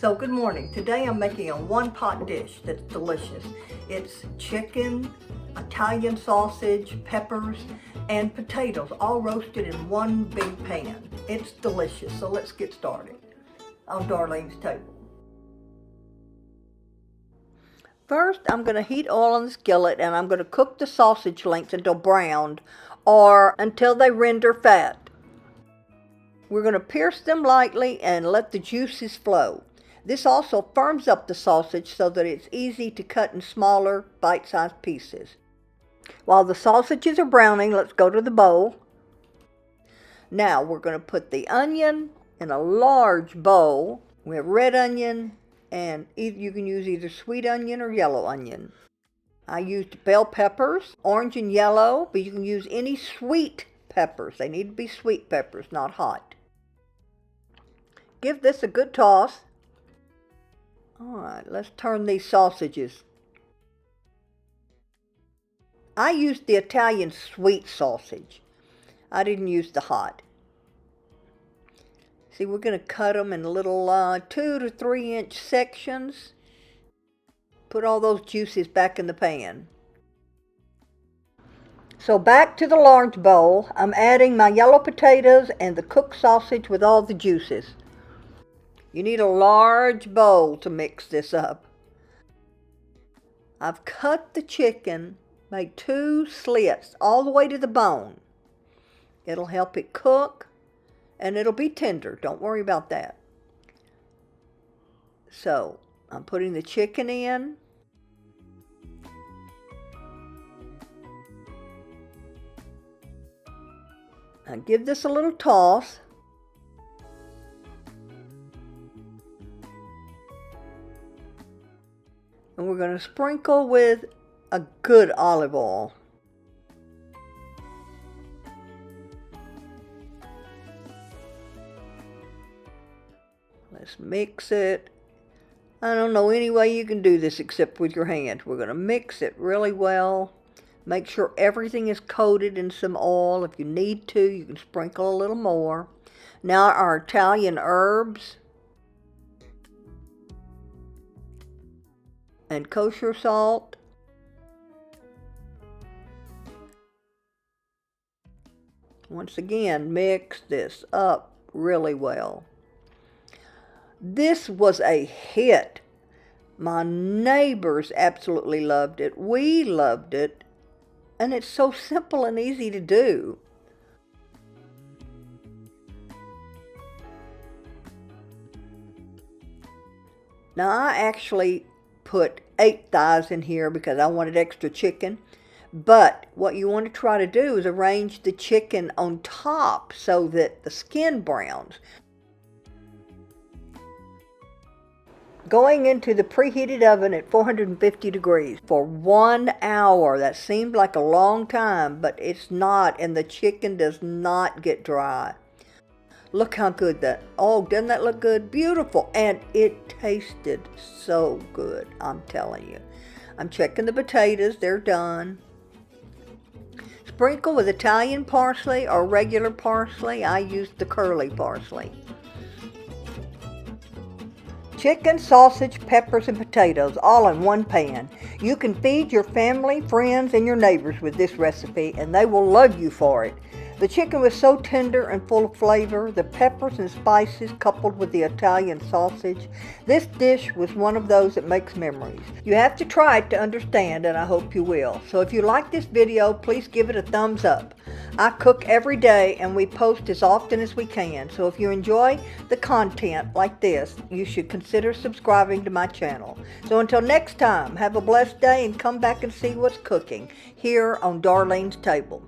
So good morning. Today I'm making a one-pot dish that's delicious. It's chicken, Italian sausage, peppers, and potatoes all roasted in one big pan. It's delicious. So let's get started on Darlene's Table. First, I'm going to heat oil in the skillet and I'm going to cook the sausage links until browned or until they render fat. We're going to pierce them lightly and let the juices flow. This also firms up the sausage so that it's easy to cut in smaller, bite-sized pieces. While the sausages are browning, let's go to the bowl. Now we're going to put the onion in a large bowl. We have red onion, and you can use either sweet onion or yellow onion. I used bell peppers, orange and yellow, but you can use any sweet peppers. They need to be sweet peppers, not hot. Give this a good toss. All right, let's turn these sausages. I used the Italian sweet sausage. I didn't use the hot. See, we're going to cut them in little 2 to 3 inch sections. Put all those juices back in the pan. So back to the large bowl, I'm adding my yellow potatoes and the cooked sausage with all the juices. You need a large bowl to mix this up. I've cut the chicken, made 2 slits all the way to the bone. It'll help it cook and it'll be tender. Don't worry about that. So I'm putting the chicken in. Now give this a little toss. And we're going to sprinkle with a good olive oil. Let's mix it. I don't know any way you can do this except with your hand. We're going to mix it really well. Make sure everything is coated in some oil. If you need to, you can sprinkle a little more. Now our Italian herbs and kosher salt. Once again, mix this up really well. This was a hit. My neighbors absolutely loved it. We loved it. And it's so simple and easy to do. Now I actually put 8 thighs in here because I wanted extra chicken. But what you want to try to do is arrange the chicken on top so that the skin browns. Going into the preheated oven at 450 degrees for 1 hour. That seemed like a long time, but it's not, and the chicken does not get dry. Look how good that, oh, doesn't that look good? Beautiful, and it tasted so good, I'm telling you. I'm checking the potatoes, they're done. Sprinkle with Italian parsley or regular parsley. I used the curly parsley. Chicken, sausage, peppers, and potatoes all in one pan. You can feed your family, friends, and your neighbors with this recipe, and they will love you for it. The chicken was so tender and full of flavor, the peppers and spices coupled with the Italian sausage. This dish was one of those that makes memories. You have to try it to understand, and I hope you will. So if you like this video, please give it a thumbs up. I cook every day and we post as often as we can. So if you enjoy the content like this, you should consider subscribing to my channel. So until next time, have a blessed day and come back and see what's cooking here on Darlene's Table.